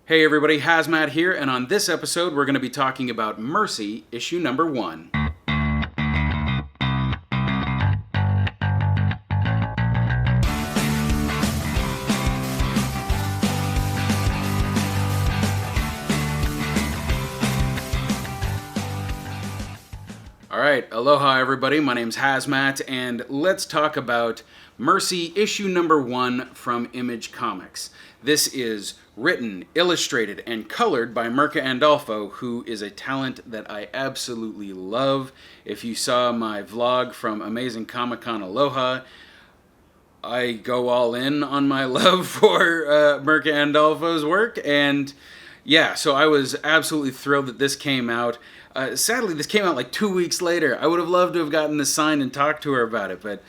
Hey everybody, Haz-Matt here, and on this episode we're going to be talking about Mercy, issue number 1. Alright, aloha everybody, my name's Haz-Matt, and let's talk about Mercy, issue number 1 from Image Comics. This is written, illustrated, and colored by Mirka Andolfo, who is a talent that I absolutely love. If you saw my vlog from Amazing Comic-Con Aloha, I go all in on my love for Mirka Andolfo's work, and yeah, so I was absolutely thrilled that this came out. Sadly, this came out like 2 weeks later. I would have loved to have gotten this signed and talked to her about it, but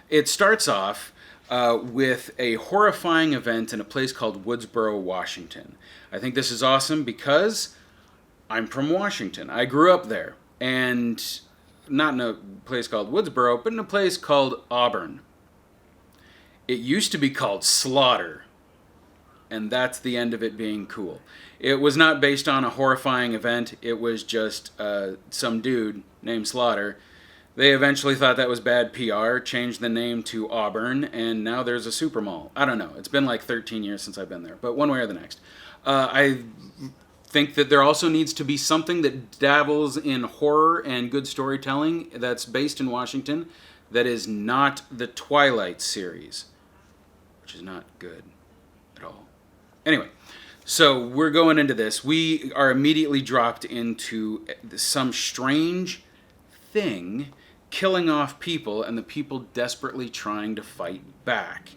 it starts off with a horrifying event in a place called Woodsboro, Washington. I think this is awesome because I'm from Washington. I grew up there, and not in a place called Woodsboro, but in a place called Auburn. It used to be called Slaughter, and that's the end of it being cool. It was not based on a horrifying event. It was just some dude named Slaughter. They eventually thought that was bad PR, changed the name to Auburn, and now there's a super mall. I don't know. It's been like 13 years since I've been there, but one way or the next. I think that there also needs to be something that dabbles in horror and good storytelling that's based in Washington that is not the Twilight series, which is not good at all. Anyway, so we're going into this. We are immediately dropped into some strange thing killing off people, and the people desperately trying to fight back.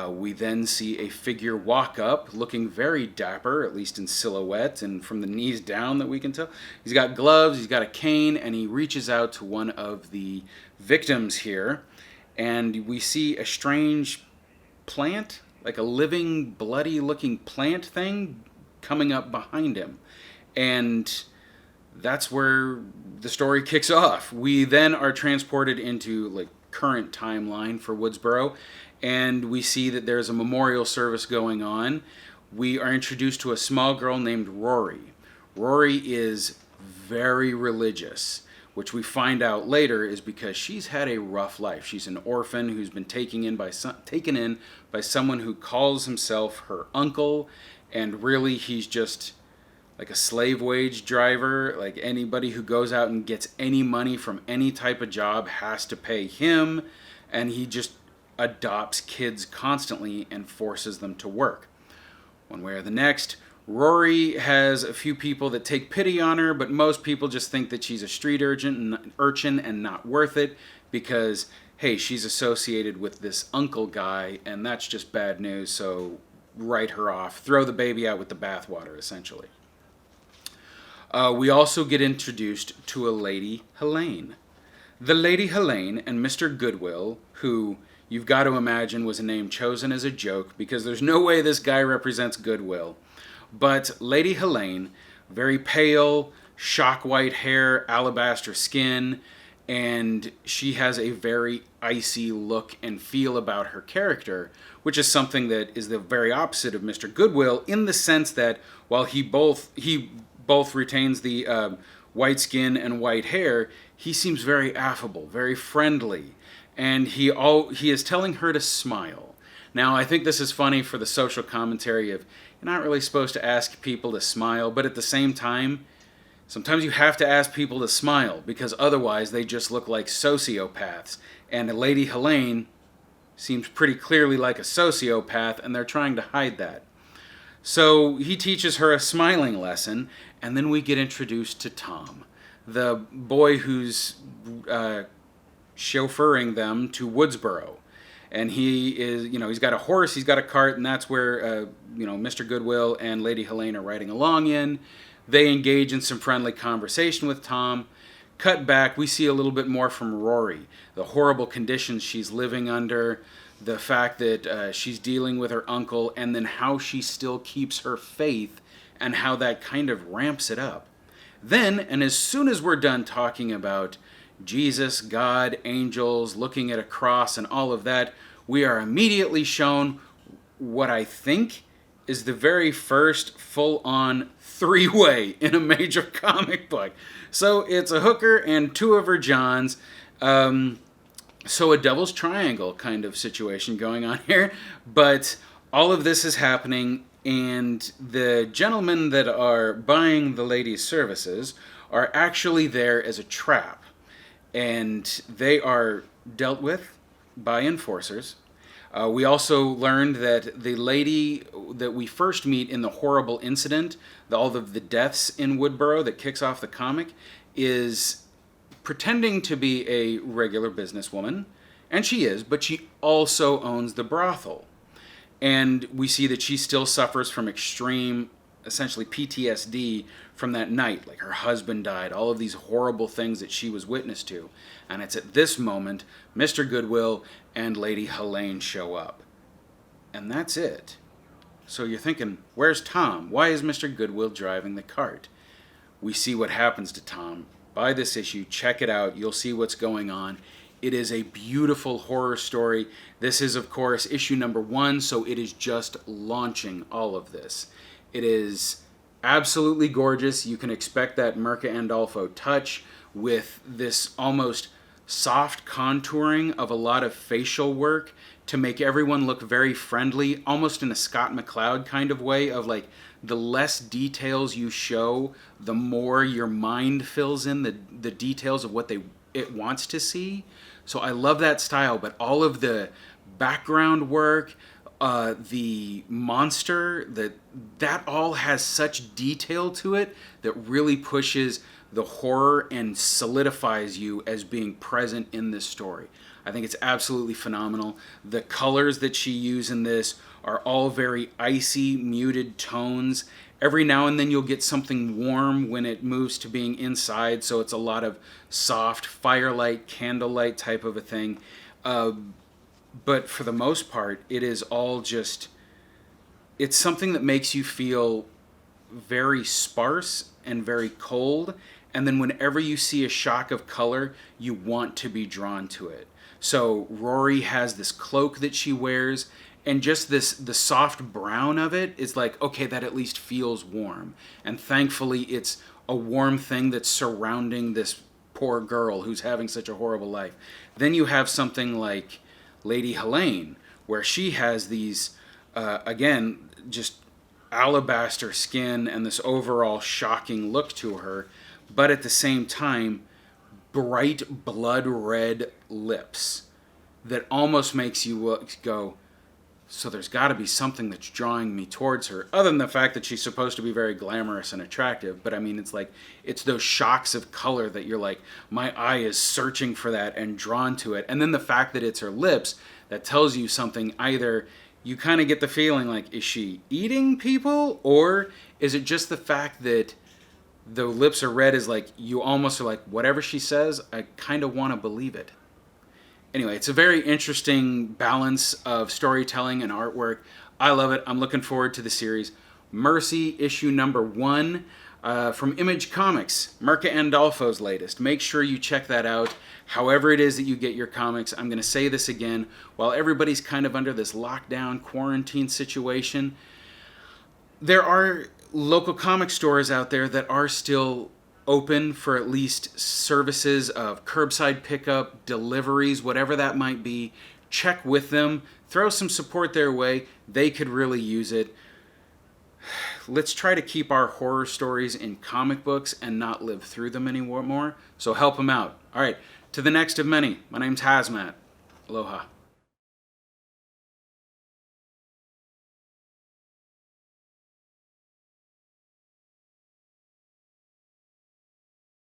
We then see a figure walk up, looking very dapper, at least in silhouette, and from the knees down that we can tell. He's got gloves, he's got a cane, and he reaches out to one of the victims here, and we see a strange plant, like a living, bloody-looking plant thing coming up behind him. And that's where the story kicks off. We then are transported into like current timeline for Woodsboro, and we see that there's a memorial service going on. We are introduced to a small girl named Rory. Rory is very religious, which we find out later is because she's had a rough life. She's an orphan who's been taken in by someone who calls himself her uncle, and really he's just like a slave wage driver. Like anybody who goes out and gets any money from any type of job has to pay him, and he just adopts kids constantly and forces them to work. One way or the next, Rory has a few people that take pity on her, but most people just think that she's a street urchin and not worth it because, hey, she's associated with this uncle guy, and that's just bad news, so write her off. Throw the baby out with the bathwater, essentially. We also get introduced to a Lady Helene. The Lady Helene and Mr. Goodwill, who you've got to imagine was a name chosen as a joke because there's no way this guy represents Goodwill. But Lady Helene, very pale, shock white hair, alabaster skin, and she has a very icy look and feel about her character, which is something that is the very opposite of Mr. Goodwill in the sense that while he both retains the white skin and white hair, he seems very affable, very friendly, and he is telling her to smile. Now, I think this is funny for the social commentary of you're not really supposed to ask people to smile, but at the same time, sometimes you have to ask people to smile because otherwise they just look like sociopaths. And Lady Helene seems pretty clearly like a sociopath, and they're trying to hide that. So he teaches her a smiling lesson, and then we get introduced to Tom, the boy who's chauffeuring them to Woodsboro. And he is, he's got a horse, he's got a cart, and that's where, Mr. Goodwill and Lady Helene are riding along in. They engage in some friendly conversation with Tom. Cut back, we see a little bit more from Rory, the horrible conditions she's living under, the fact that she's dealing with her uncle, and then how she still keeps her faith and how that kind of ramps it up. Then, and as soon as we're done talking about Jesus, God, angels, looking at a cross and all of that, we are immediately shown what I think is the very first full-on three-way in a major comic book. So it's a hooker and two of her Johns. So a devil's triangle kind of situation going on here. But all of this is happening, and the gentlemen that are buying the lady's services are actually there as a trap. And they are dealt with by enforcers. We also learned that the lady that we first meet in the horrible incident, all of the deaths in Woodboro that kicks off the comic, is pretending to be a regular businesswoman, and she is, but she also owns the brothel. And we see that she still suffers from extreme, essentially PTSD from that night. Like, her husband died, all of these horrible things that she was witness to. And it's at this moment Mr. Goodwill and Lady Helene show up. And that's it. So you're thinking, where's Tom? Why is Mr. Goodwill driving the cart? We see what happens to Tom. Buy this issue, check it out, you'll see what's going on. It is a beautiful horror story. This is, of course, issue number 1, so it is just launching all of this. It is absolutely gorgeous. You can expect that Mirka Andolfo touch with this almost soft contouring of a lot of facial work to make everyone look very friendly, almost in a Scott McCloud kind of way of like, the less details you show, the more your mind fills in the details of what it wants to see. So I love that style, but all of the background work, the monster, that all has such detail to it that really pushes the horror and solidifies you as being present in this story. I think it's absolutely phenomenal. The colors that she used in this are all very icy, muted tones. Every now and then you'll get something warm when it moves to being inside, so it's a lot of soft firelight, candlelight type of a thing. But for the most part, it is all just, it's something that makes you feel very sparse and very cold, and then whenever you see a shock of color, you want to be drawn to it. So Rory has this cloak that she wears, and just the soft brown of it is like, okay, that at least feels warm. And thankfully, it's a warm thing that's surrounding this poor girl who's having such a horrible life. Then you have something like Lady Helene, where she has these, again, just alabaster skin and this overall shocking look to her, but at the same time, bright blood red lips that almost makes you go, so there's got to be something that's drawing me towards her, other than the fact that she's supposed to be very glamorous and attractive. But I mean, it's like, it's those shocks of color that you're like, my eye is searching for that and drawn to it. And then the fact that it's her lips, that tells you something. Either you kind of get the feeling like, is she eating people? Or is it just the fact that the lips are red is like, you almost are like, whatever she says, I kind of want to believe it. Anyway, it's a very interesting balance of storytelling and artwork. I love it. I'm looking forward to the series. Mercy, issue number 1 from Image Comics, Mirka Andolfo's latest. Make sure you check that out. However it is that you get your comics, I'm going to say this again. While everybody's kind of under this lockdown, quarantine situation, there are local comic stores out there that are still open for at least services of curbside pickup, deliveries, whatever that might be. Check with them. Throw some support their way. They could really use it. Let's try to keep our horror stories in comic books and not live through them anymore. So help them out. All right, to the next of many. My name's Haz-Matt. Aloha.